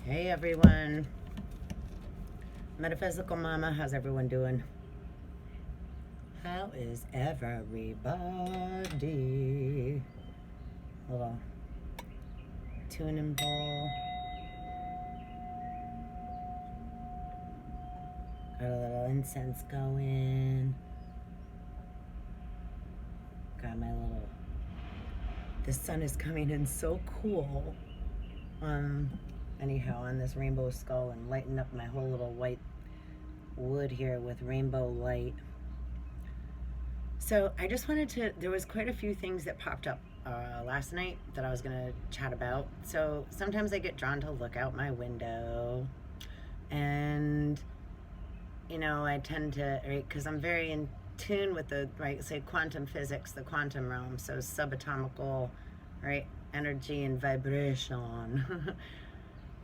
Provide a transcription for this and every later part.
Hey everyone, Metaphysical Mama, how's everyone doing? How is everybody? Little tuning bowl. Got a little incense going. Got my little, the sun is coming in so cool. Anyhow, on this rainbow skull and lighting up my whole little white wood here with rainbow light. So I just wanted to, there was quite a few things that popped up last night that I was gonna chat about. So sometimes I get drawn to look out my window and, you know, I tend to, right, because I'm very in tune with the, right, say quantum physics, the quantum realm, so subatomical, right, energy and vibration.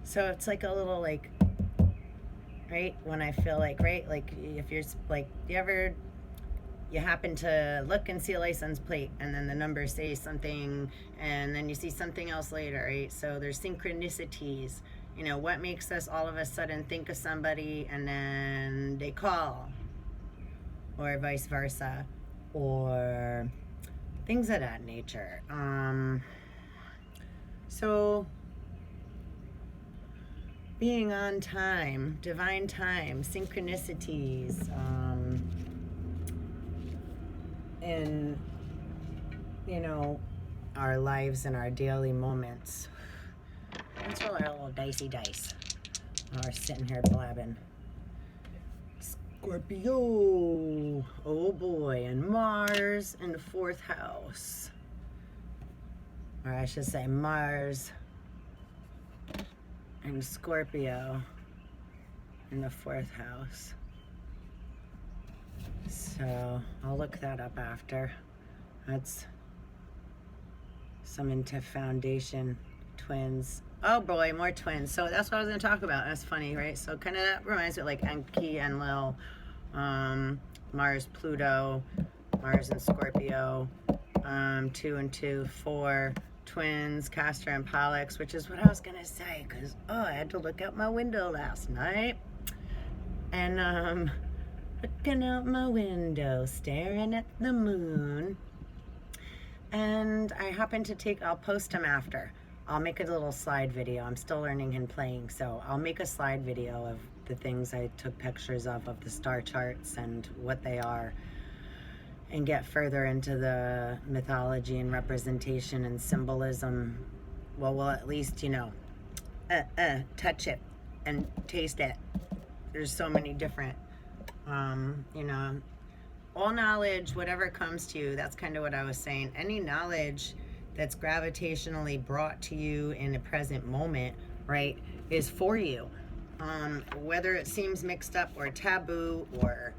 So it's like a little like, right, when I feel like, right, like if you're like, you happen to look and see a license plate and then the number says something and then you see something else later, right? So there's synchronicities, you know, what makes us all of a sudden think of somebody and then they call, or vice versa, or things of that nature. So being on time, divine time, synchronicities, in, you know, our lives and our daily moments. Let's roll our little dicey dice. We're sitting here blabbing. Scorpio, oh boy, and Mars in the 4th house. Or I should say Mars and Scorpio in the 4th house. So I'll look that up after. That's some into foundation twins. Oh boy, more twins. So that's what I was going to talk about. That's funny, right? So kind of that reminds me of like Enki and Lil, Mars, Pluto, Mars and Scorpio, 2 and 2, 4. Twins, Castor and Pollux, which is what I was gonna say, because I had to look out my window last night, and looking out my window, staring at the moon, and I happened to take, I'll post them after. I'll make a little slide video. I'm still learning and playing, so I'll make a slide video of the things I took pictures of the star charts and what they are, and get further into the mythology and representation and symbolism. Well, we'll at least, you know, touch it and taste it. There's so many different, you know, all knowledge, whatever comes to you, that's kind of what I was saying. Any knowledge that's gravitationally brought to you in a present moment, right, is for you. Whether it seems mixed up or taboo or,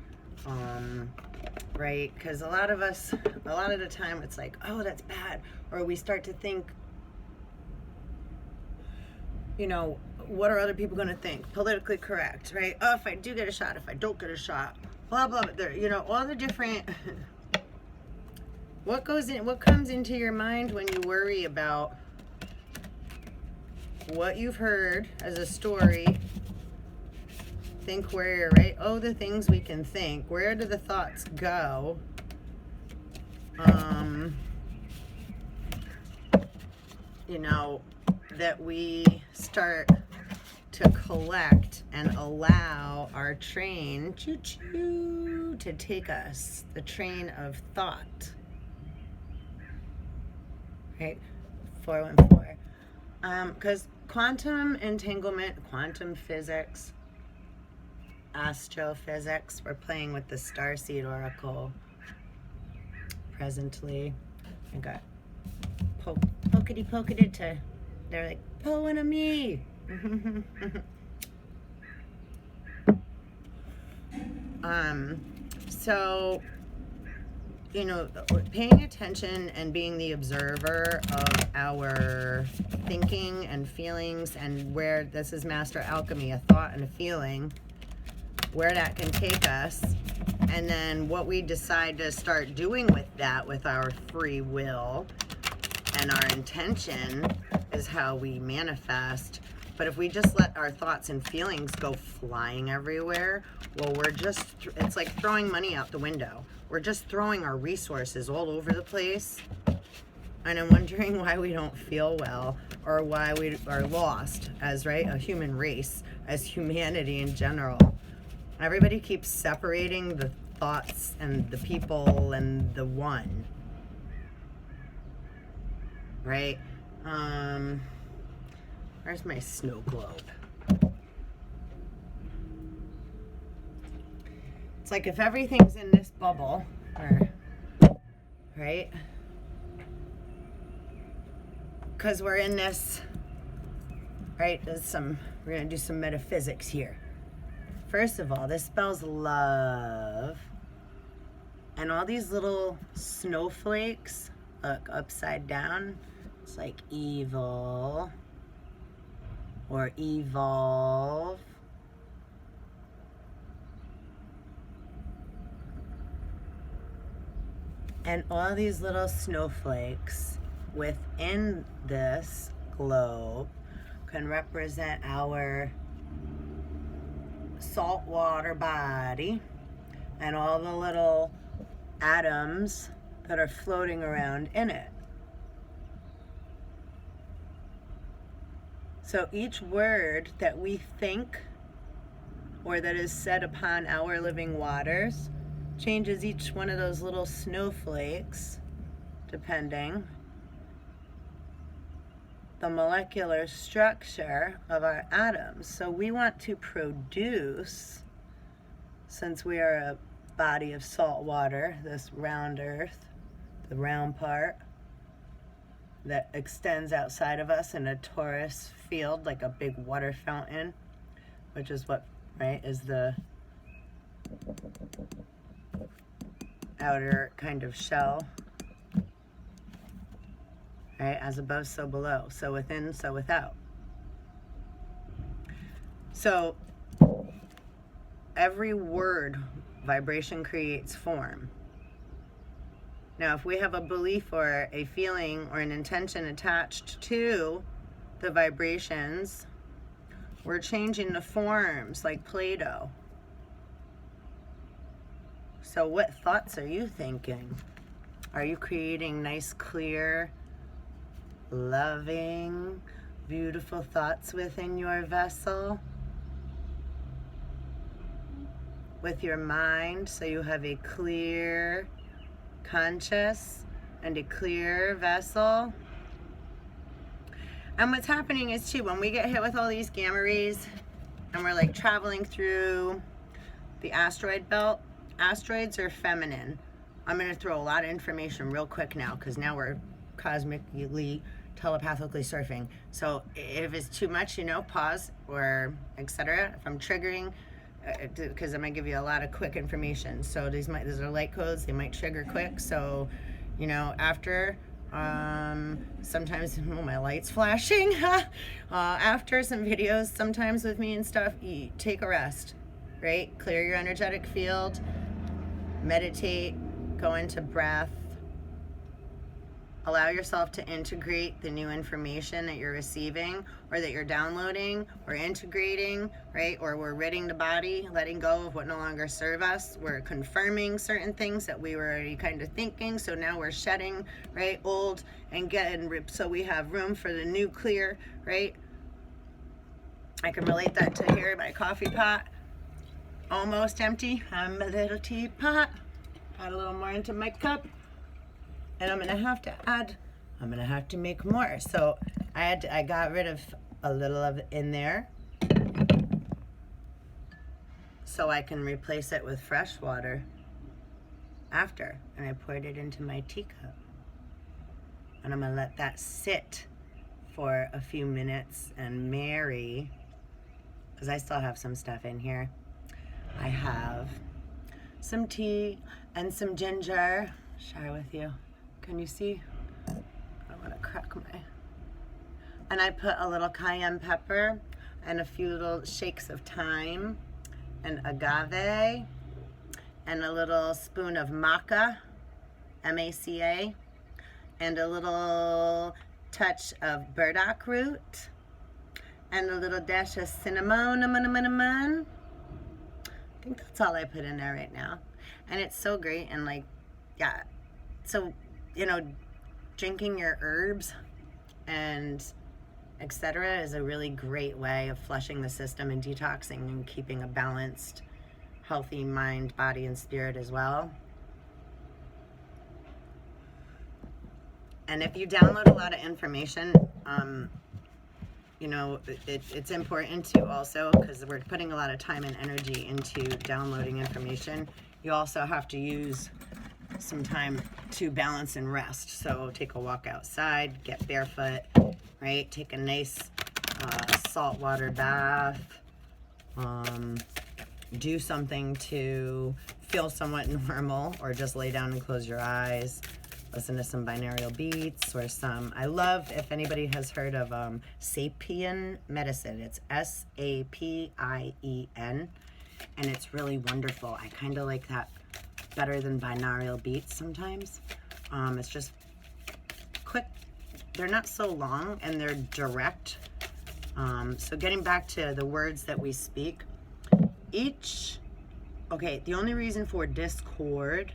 right, because a lot of us, a lot of the time it's like, oh, that's bad, or we start to think, you know, what are other people going to think, politically correct, right? Oh, if I do get a shot, if I don't get a shot, blah blah blah, you know, all the different what comes into your mind when you worry about what you've heard as a story. Think where, right? Oh, the things we can think. Where do the thoughts go? You know, that we start to collect and allow our train, choo-choo, to take us, the train of thought. Right? 414. Because quantum entanglement, quantum physics, astrophysics. We're playing with the Starseed Oracle presently. I got pokety to, they're like, poing to me. So, you know, paying attention and being the observer of our thinking and feelings, and where this is master alchemy, a thought and a feeling, where that can take us, and then what we decide to start doing with that with our free will and our intention is how we manifest But if we just let our thoughts and feelings go flying everywhere, well, we're just, it's like throwing money out the window. We're just throwing our resources all over the place. And I'm wondering why we don't feel well, or why we are lost as, right, a human race, as humanity in general. Everybody keeps separating the thoughts and the people and the one, right? Where's my snow globe? It's like if everything's in this bubble, or, right? Because we're in this, right? We're gonna do some metaphysics here. First of all, this spells love. And all these little snowflakes, look, upside down, it's like evil or evolve. And all these little snowflakes within this globe can represent our saltwater body and all the little atoms that are floating around in it. So each word that we think or that is said upon our living waters changes each one of those little snowflakes, depending the molecular structure of our atoms. So we want to produce, since we are a body of salt water, this round earth, the round part that extends outside of us in a torus field, like a big water fountain, which is what, right, is the outer kind of shell, right? As above, so below. So within, so without. So every word, vibration creates form. Now, if we have a belief or a feeling or an intention attached to the vibrations, we're changing the forms like Play-Doh. So what thoughts are you thinking? Are you creating nice, clear, loving, beautiful thoughts within your vessel? With your mind, so you have a clear conscious and a clear vessel. And what's happening is too, when we get hit with all these gamma rays and we're like traveling through the asteroid belt, asteroids are feminine. I'm going to throw a lot of information real quick now, because now we're cosmically, telepathically surfing. So if it's too much, you know, pause or etc. If I'm triggering, because I'm going to give you a lot of quick information. So these are light codes. They might trigger quick. So, you know, after, sometimes, oh, my light's flashing. After some videos, sometimes with me and stuff, you take a rest, right? Clear your energetic field, meditate, go into breath. Allow yourself to integrate the new information that you're receiving or that you're downloading or integrating, right? Or we're ridding the body, letting go of what no longer serve us. We're confirming certain things that we were already kind of thinking. So now we're shedding, right, old and getting ripped. So we have room for the new clear, right? I can relate that to here, my coffee pot, almost empty. I'm a little teapot. Add a little more into my cup. And I'm gonna have to make more. So I got rid of a little of it in there so I can replace it with fresh water after. And I poured it into my teacup. And I'm gonna let that sit for a few minutes and marry, because I still have some stuff in here. I have some tea and some ginger. Share with you. Can you see? I'm gonna crack my... And I put a little cayenne pepper and a few little shakes of thyme and agave and a little spoon of maca, M-A-C-A, and a little touch of burdock root and a little dash of cinnamon. I think that's all I put in there right now. And it's so great. And like, yeah, so, you know, drinking your herbs and etc. is a really great way of flushing the system and detoxing and keeping a balanced, healthy mind, body, and spirit as well. And if you download a lot of information, you know, it's important to also, because we're putting a lot of time and energy into downloading information, you also have to use some time to balance and rest. So take a walk outside, get barefoot, right? Take a nice saltwater bath. Do something to feel somewhat normal, or just lay down and close your eyes. Listen to some binaural beats or some, I love, if anybody has heard of Sapien medicine. It's Sapien, and it's really wonderful. I kind of like that better than binaural beats sometimes. It's just quick. They're not so long, and they're direct. So getting back to the words that we speak, okay, the only reason for discord,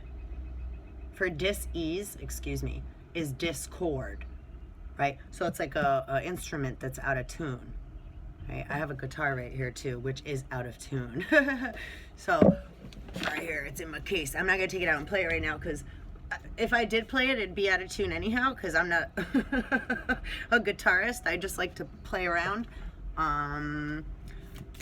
for dis-ease, excuse me, is discord, right? So it's like a instrument that's out of tune, right? I have a guitar right here too, which is out of tune. So right here, it's in my case. I'm not gonna take it out and play it right now, because if I did play it, it'd be out of tune anyhow, because I'm not a guitarist. I just like to play around.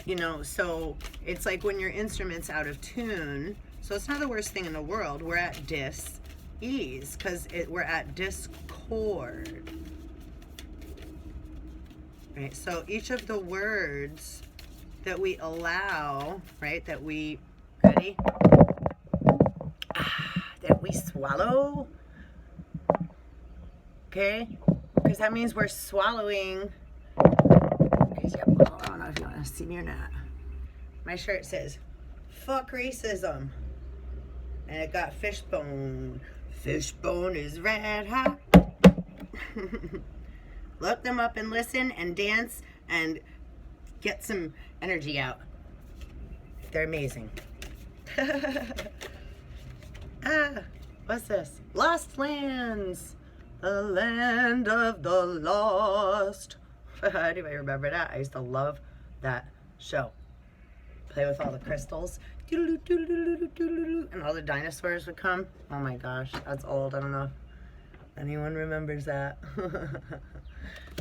You know, so it's like when your instrument's out of tune, so it's not the worst thing in the world. We're at dis-ease, because we're at discord. Right, so each of the words that we allow, right, that we, ready? That we swallow, okay? Because that means we're swallowing. I don't know if you want to see me or not. My shirt says, fuck racism. And it got fishbone. Fishbone is red hot. Look them up and listen and dance and get some energy out. They're amazing. What's this? Lost Lands. The land of the lost. Anybody remember that? I used to love that show. Play with all the crystals. And all the dinosaurs would come. Oh my gosh, that's old. I don't know if anyone remembers that.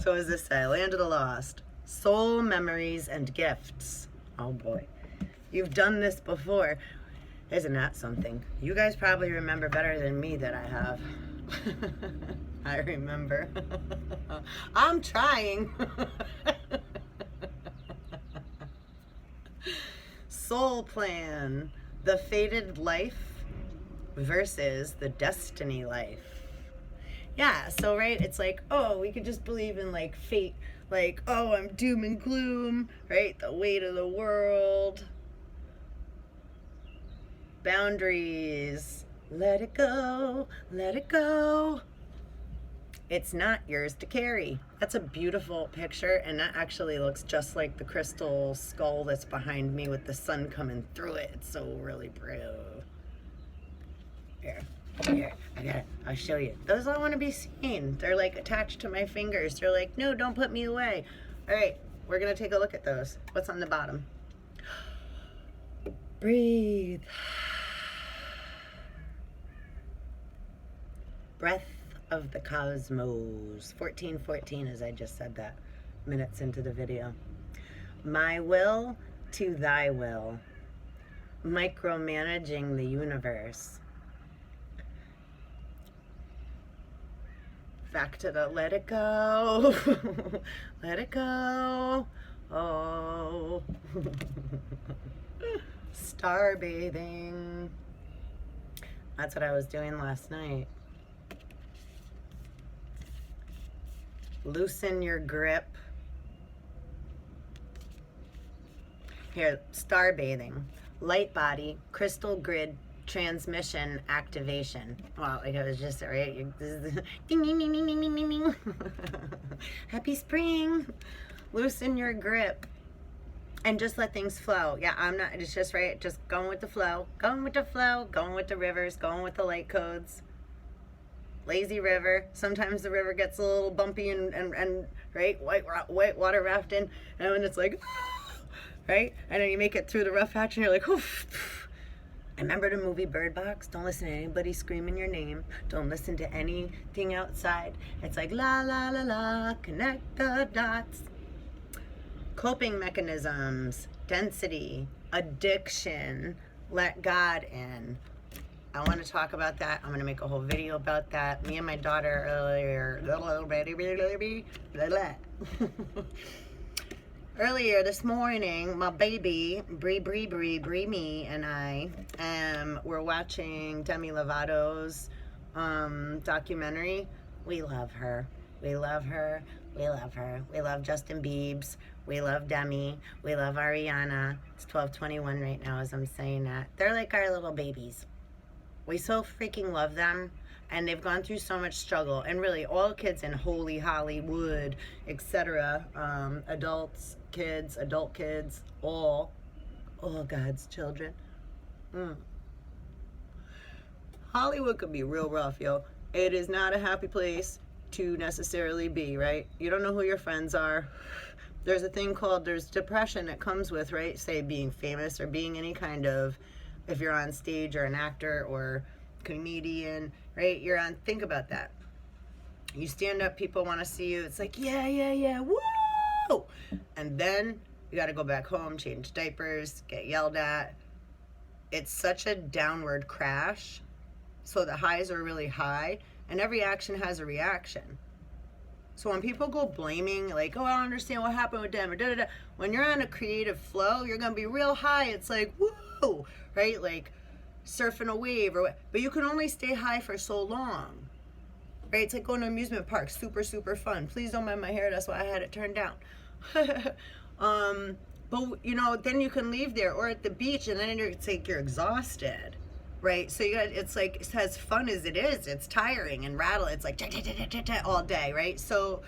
So what does this say? Land of the Lost. Soul, memories, and gifts. Oh boy. You've done this before. Isn't that something? You guys probably remember better than me that I have. I remember. I'm trying. Soul plan. The fated life versus the destiny life. Yeah, so right, it's like, oh, we could just believe in like fate. Like, oh, I'm doom and gloom, right? The weight of the world. Boundaries. Let it go, let it go. It's not yours to carry. That's a beautiful picture, and that actually looks just like the crystal skull that's behind me with the sun coming through it. It's so really pretty. Here, I got it. I'll show you. Those don't want to be seen. They're like attached to my fingers. They're like, no, don't put me away. All right, we're gonna take a look at those. What's on the bottom? Breathe. Breath of the cosmos. 1414, as I just said that minutes into the video. My will to thy will. Micromanaging the universe. Back to the let it go. Let it go. Oh. Star bathing. That's what I was doing last night. Loosen your grip. Here, star bathing. Light body, crystal grid, transmission, activation. Well, like I was just, right? This is the ding, ding, ding, ding, ding, ding, ding. Happy spring. Loosen your grip and just let things flow. Yeah, I'm not, it's just right, just going with the flow, going with the flow, going with the rivers, going with the light codes. Lazy river. Sometimes the river gets a little bumpy and right, white water rafting, and when it's like, right, and then you make it through the rough patch and you're like, oof. Remember the movie Bird Box? Don't listen to anybody screaming your name. Don't listen to anything outside. It's like la la la la, connect the dots. Coping mechanisms, density, addiction, let God in. I want to talk about that. I'm going to make a whole video about that. Me and my daughter earlier, earlier this morning, my baby, Bree me, and I were watching Demi Lovato's documentary. We love her. We love her. We love her. We love Justin Biebs. We love Demi. We love Ariana. It's 12:21 right now as I'm saying that. They're like our little babies. We so freaking love them, and they've gone through so much struggle. And really, all kids in holy Hollywood, etc., adults, kids, adult kids, all God's children. Hollywood could be real rough, yo. It is not a happy place to necessarily be, right? You don't know who your friends are. There's a thing called, there's depression that comes with, right, say being famous or being any kind of, if you're on stage or an actor or comedian, right, you're on, think about that. You stand up, people want to see you, it's like, yeah, woo! And then you got to go back home, change diapers, get yelled at. It's such a downward crash. So the highs are really high, and every action has a reaction. So when people go blaming, like, oh, I don't understand what happened with them, or da-da-da, when you're on a creative flow, you're going to be real high. It's like, woo, right? Like surfing a wave, but you can only stay high for so long, right? It's like going to an amusement park, super, super fun. Please don't mind my hair, that's why I had it turned down. But, you know, then you can leave there, or at the beach, and then it's like you're exhausted. Right, so you got, it's like, it's as fun as it is, it's tiring and rattle, it's like all day, right? So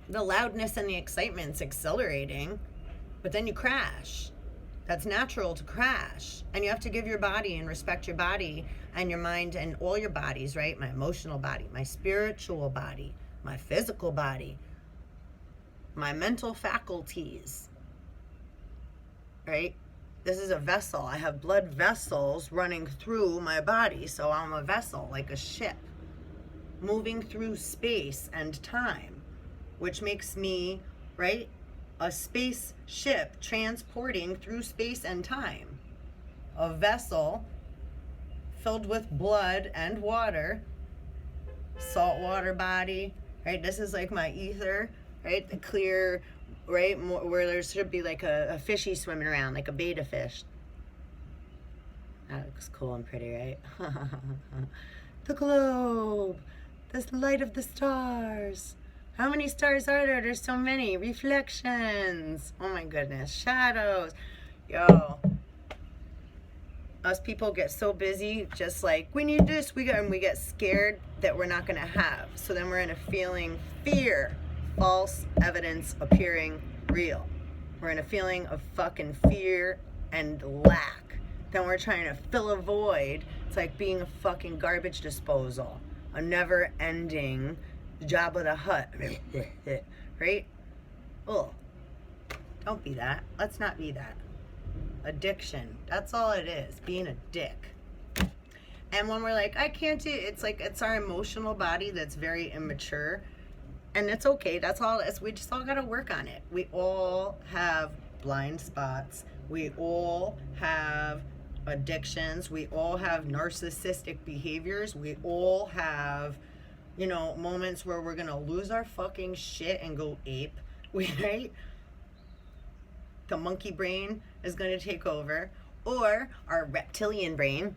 the loudness and the excitement's accelerating, but then you crash. That's natural to crash, and you have to give your body and respect your body and your mind and all your bodies, right? My emotional body, my spiritual body, my physical body, my mental faculties, right? This is a vessel. I have blood vessels running through my body, so I'm a vessel, like a ship, moving through space and time, which makes me, right, a space ship transporting through space and time. A vessel filled with blood and water, saltwater body, right? This is like my ether, right? The clear, right, where there should be like a fishy swimming around, like a betta fish. That looks cool and pretty, right? The globe, the light of the stars. How many stars are there? There's so many. Reflections. Oh my goodness. Shadows. Yo. Us people get so busy, just like, we need this, and we get scared that we're not going to have. So then we're in a feeling fear. False evidence appearing real. We're in a feeling of fucking fear and lack. Then we're trying to fill a void. It's like being a fucking garbage disposal. A never-ending Jabba the Hutt. Right? Oh, don't be that. Let's not be that. Addiction. That's all it is. Being a dick. And when we're like, I can't do it, it's like, it's our emotional body that's very immature. And it's okay. That's all it is. We just all got to work on it. We all have blind spots. We all have addictions. We all have narcissistic behaviors. We all have, you know, moments where we're going to lose our fucking shit and go ape. Right? The monkey brain is going to take over. Or our reptilian brain,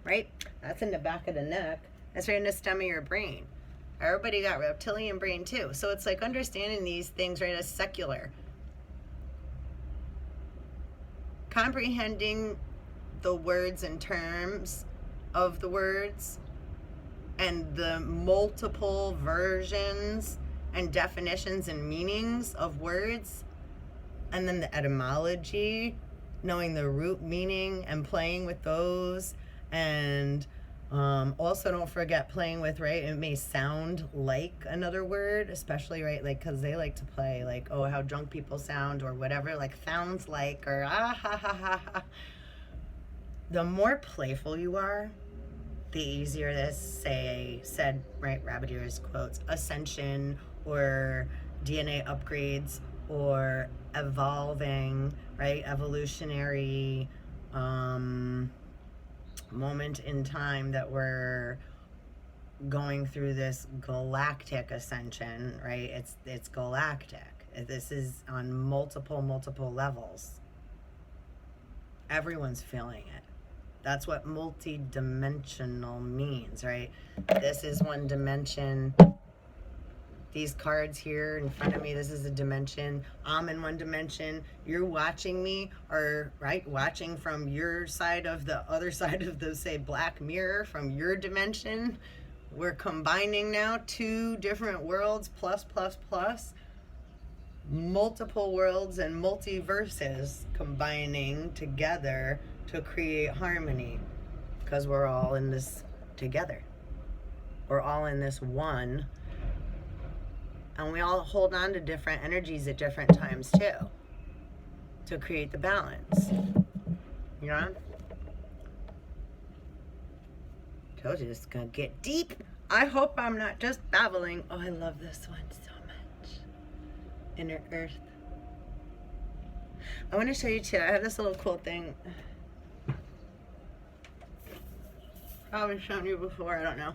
right? That's in the back of the neck. That's right in the stem of your brain. Everybody got reptilian brain too. So it's like understanding these things, right, as secular. Comprehending the words and terms of the words and the multiple versions and definitions and meanings of words, and then the etymology, knowing the root meaning and playing with those. And also don't forget playing with, right, it may sound like another word, especially, right, like, because they like to play like, oh, how drunk people sound or whatever, like sounds like, or ah ha ha ha ha. The more playful you are, the easier this, said, right, rabbit ears quotes, ascension or DNA upgrades or evolving, right, evolutionary moment in time that we're going through this galactic ascension, right? It's galactic. This is on multiple levels. Everyone's feeling it. That's what multi-dimensional means, right? This is one dimension. These cards here in front of me, this is a dimension. I'm in one dimension. You're watching me, or, right, watching from your side of the other side of the, say, black mirror from your dimension. We're combining now 2 different worlds, plus. Multiple worlds and multiverses combining together to create harmony, because we're all in this together. We're all in this one. And we all hold on to different energies at different times too, to create the balance. You know? Told you this is gonna get deep. I hope I'm not just babbling. Oh, I love this one so much. Inner Earth. I want to show you too. I have this little cool thing. Probably shown you before, I don't know.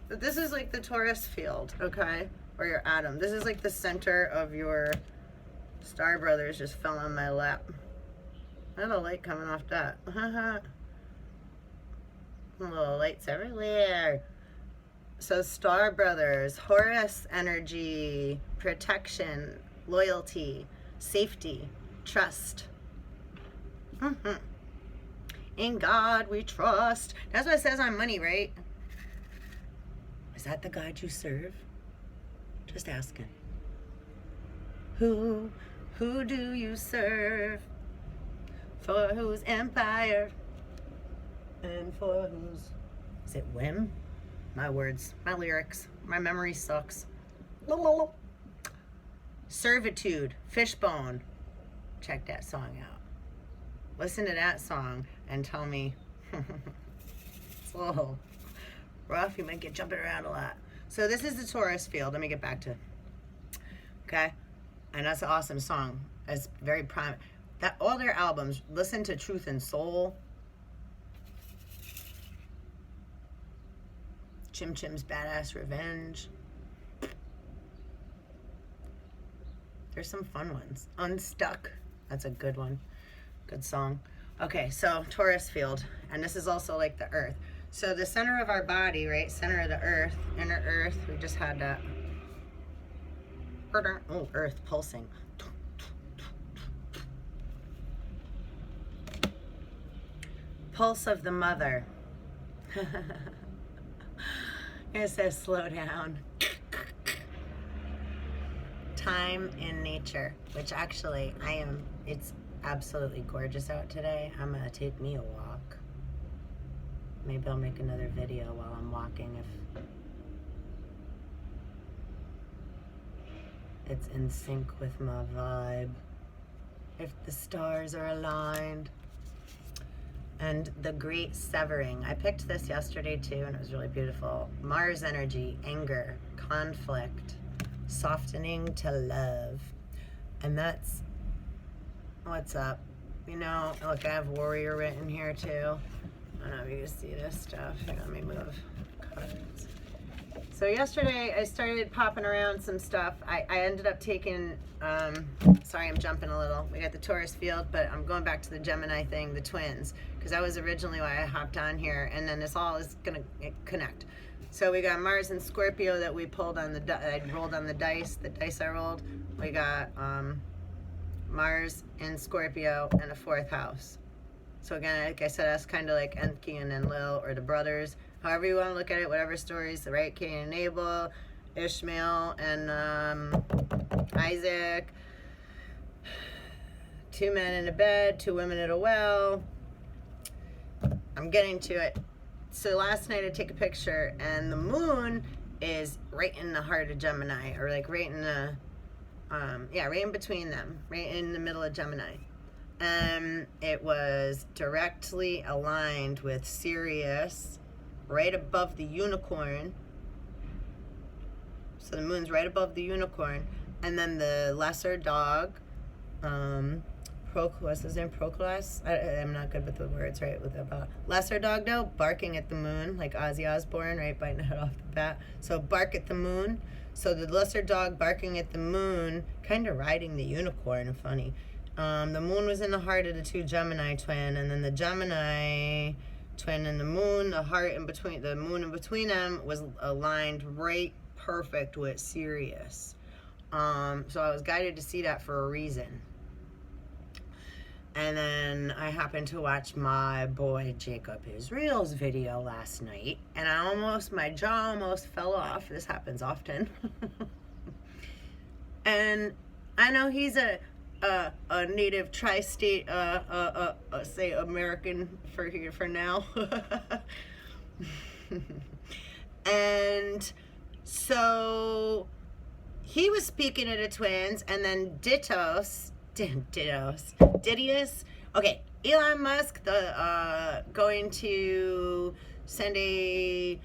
But this is like the Taurus field, okay? Or your atom. This is like the center of your Star Brothers just fell on my lap. There's a light coming off that. Little lights everywhere. So Star Brothers, Horus energy, protection, loyalty, safety, trust. In God we trust. That's what it says on money, right? Is that the God you serve? Just asking. Who do you serve? For whose empire? And for whose? Is it whim? My words, my lyrics, my memory sucks. Servitude, Fishbone. Check that song out. Listen to that song and tell me it's a little rough. You might get jumping around a lot. So this is the Taurus field. Let me get back to, okay? And that's an awesome song. It's very prime. That all their albums, listen to Truth and Soul. Chim Chim's Badass Revenge. There's some fun ones. Unstuck. That's a good one. Good song. Okay, so Taurus field. And this is also like the earth. So the center of our body, right? Center of the earth, inner earth. We just had that. Oh, earth pulsing. Pulse of the mother. It says slow down. Time in nature, which actually it's absolutely gorgeous out today. I'm gonna take me a walk. Maybe I'll make another video while I'm walking if it's in sync with my vibe. If the stars are aligned. And the Great Severing. I picked this yesterday too, and it was really beautiful. Mars energy, anger, conflict, softening to love. And that's what's up. You know, look, I have warrior written here too. I don't know if you can see this stuff. Here, let me move cards. So yesterday I started popping around some stuff. I ended up taking, sorry I'm jumping a little. We got the Taurus field, but I'm going back to the Gemini thing, the twins, because that was originally why I hopped on here, and then this all is gonna connect. So we got Mars and Scorpio that we pulled on I rolled on the dice I rolled. We got Mars and Scorpio in the 4th house. So again, like I said, that's kind of like Enki and Enlil, or the brothers. However you want to look at it, whatever stories, the right, Cain and Abel, Ishmael and Isaac. 2 men in a bed, 2 women at a well. I'm getting to it. So last night I take a picture and the moon is right in the heart of Gemini, or like right in the, right in between them, right in the middle of Gemini. And it was directly aligned with Sirius, right above the unicorn. So the moon's right above the unicorn. And then the lesser dog, what's his name? Proclus? I'm not good with the words, right? With about lesser dog, though, barking at the moon, like Ozzy Osbourne, right? Biting it off the bat. So bark at the moon. So the lesser dog barking at the moon, kind of riding the unicorn. Funny. The moon was in the heart of the 2 Gemini twin, and then the Gemini twin and the moon, the heart in between, the moon in between them was aligned right perfect with Sirius. So I was guided to see that for a reason. And then I happened to watch my boy Jacob Israel's video last night, and my jaw almost fell off. This happens often. And I know he's a native tri-state, say American for now. And so he was speaking to the twins, and then Didius. Okay, Elon Musk, going to send they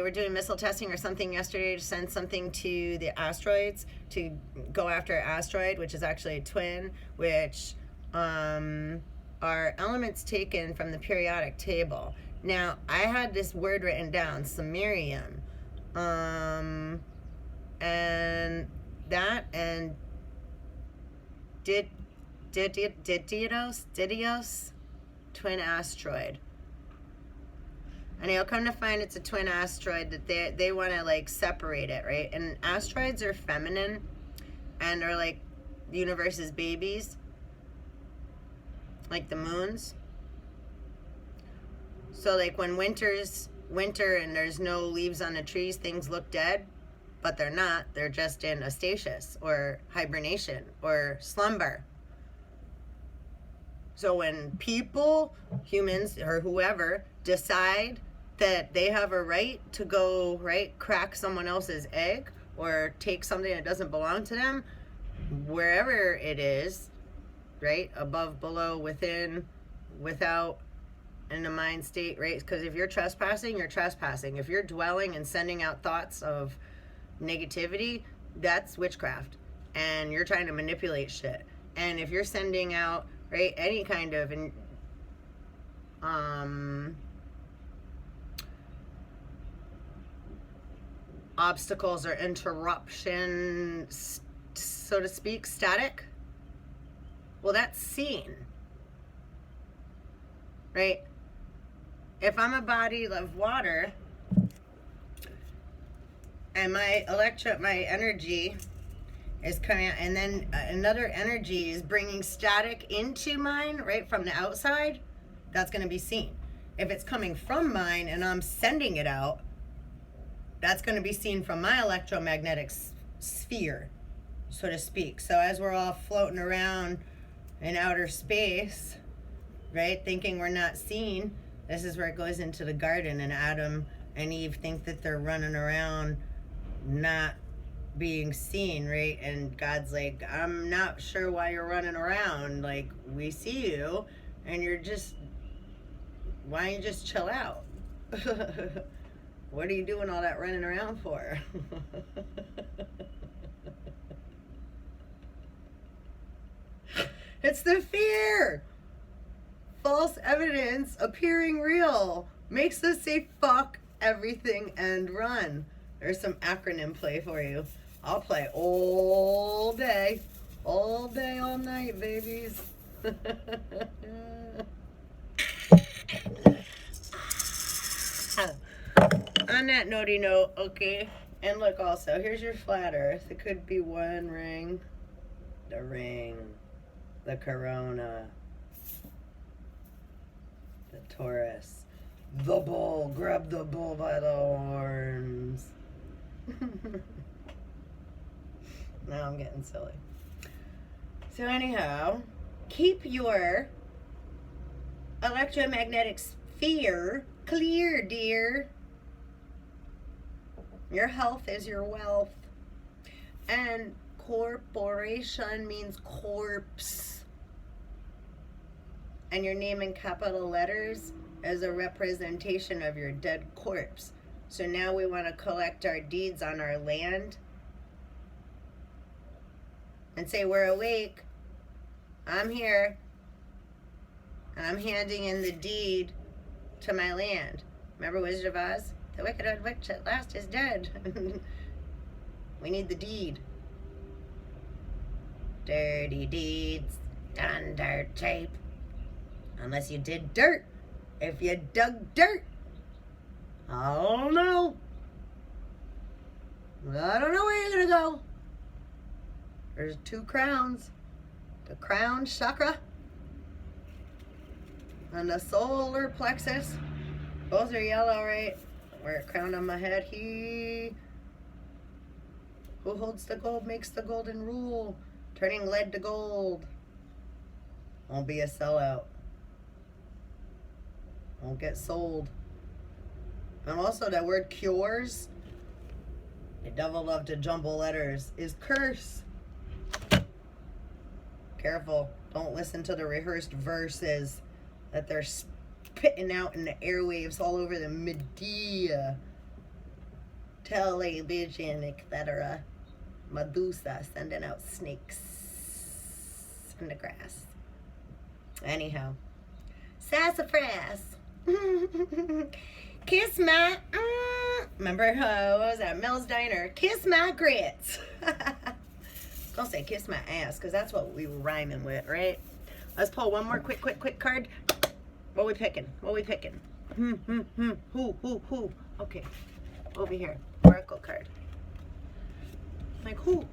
were doing missile testing or something yesterday to send something to the asteroids to go after an asteroid, which is actually a twin, which are elements taken from the periodic table. Now, I had this word written down, samarium, and that and Didios, twin asteroid. And you'll come to find it's a twin asteroid that they want to like separate it, right? And asteroids are feminine and are like the universe's babies, like the moons. So like when winter and there's no leaves on the trees, things look dead, but they're not. They're just in a stasis or hibernation or slumber. So when people, humans or whoever, decide that they have a right to go, right, crack someone else's egg or take something that doesn't belong to them, wherever it is, right, above, below, within, without, in the mind state, right? Because if you're trespassing, you're trespassing. If you're dwelling and sending out thoughts of negativity, that's witchcraft. And you're trying to manipulate shit. And if you're sending out, right, any kind of obstacles or interruption, so to speak, static, well, that's seen, right? If I'm a body of water and my energy is coming out, and then another energy is bringing static into mine, right, from the outside, that's going to be seen. If it's coming from mine and I'm sending it out, that's going to be seen from my electromagnetic sphere, so to speak. So as we're all floating around in outer space, right, thinking we're not seen, this is where it goes into the garden, and Adam and Eve think that they're running around not being seen, right? And God's like, I'm not sure why you're running around. Like, we see you, and why don't you just chill out? What are you doing all that running around for? It's the fear. False evidence appearing real makes us say fuck everything and run. There's some acronym play for you. I'll play all day, all night, babies. On that naughty note, okay, and look also, here's your flat earth. It could be one ring, the corona, the Taurus, the bull, grab the bull by the horns. Now I'm getting silly. So anyhow, keep your electromagnetic sphere clear, dear. Your health is your wealth. And corporation means corpse. And your name in capital letters is a representation of your dead corpse. So now we want to collect our deeds on our land and say, we're awake. I'm here. I'm handing in the deed to my land. Remember Wizard of Oz? The wicked old witch at last is dead. We need the deed. Dirty deeds done dirt cheap. Unless you did dirt. If you dug dirt, I don't know. I don't know where you're gonna go. There's 2 crowns. The crown chakra and the solar plexus. Both are yellow, right? Wear a crown on my head. He who holds the gold makes the golden rule. Turning lead to gold. Won't be a sellout. Won't get sold. And also that word cures, the devil loved to jumble letters, is curse. Careful. Don't listen to the rehearsed verses that they're spitting out in the airwaves all over the media. Television, etc. Medusa sending out snakes in the grass. Anyhow. Sassafras. Kiss my, remember what was that? Mel's Diner. Kiss my grits. Don't say kiss my ass, because that's what we were rhyming with, right? Let's pull one more quick card. What we picking? What we picking? Who? Okay. Over here. Oracle card. Like who?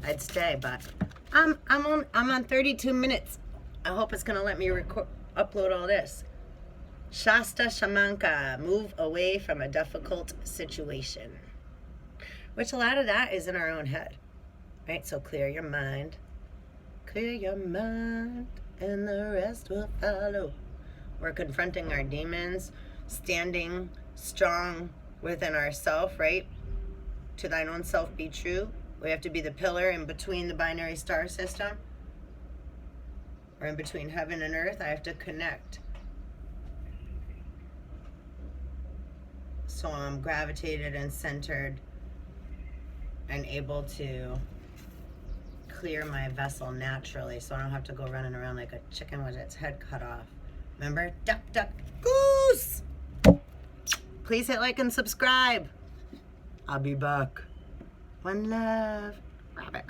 I'd stay, but I'm on 32 minutes. I hope it's gonna let me upload all this. Shasta Shamanka, move away from a difficult situation. Which a lot of that is in our own head, right? So clear your mind. Clear your mind and the rest will follow. We're confronting our demons, standing strong within ourself, right? To thine own self be true. We have to be the pillar in between the binary star system, or in between heaven and earth. I have to connect. So I'm gravitated and centered and able to clear my vessel naturally, so I don't have to go running around like a chicken with its head cut off. Remember? Duck, duck, goose! Please hit like and subscribe. I'll be back. One love. Rabbit.